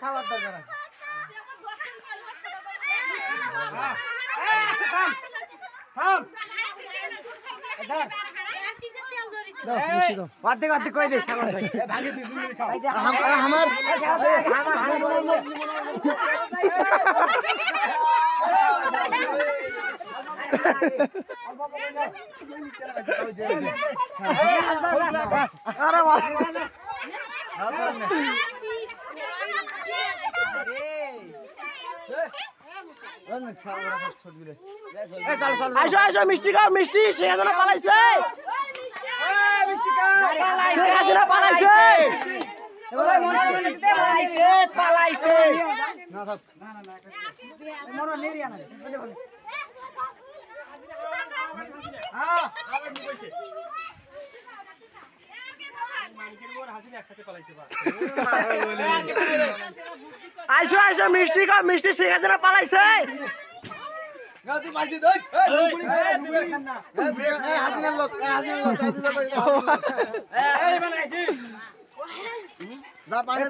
খাবার দরকার আছে। অর্ধেক করে দিস আমার আসো মিষ্টি খাও মিষ্টি শেখ হাসিনা পালাইছে শেখ হাসিনা পালাইছে আইসো আইসো মিষ্টি খাও মিষ্টি শেখ হাসিনা পালাইছে যা পানি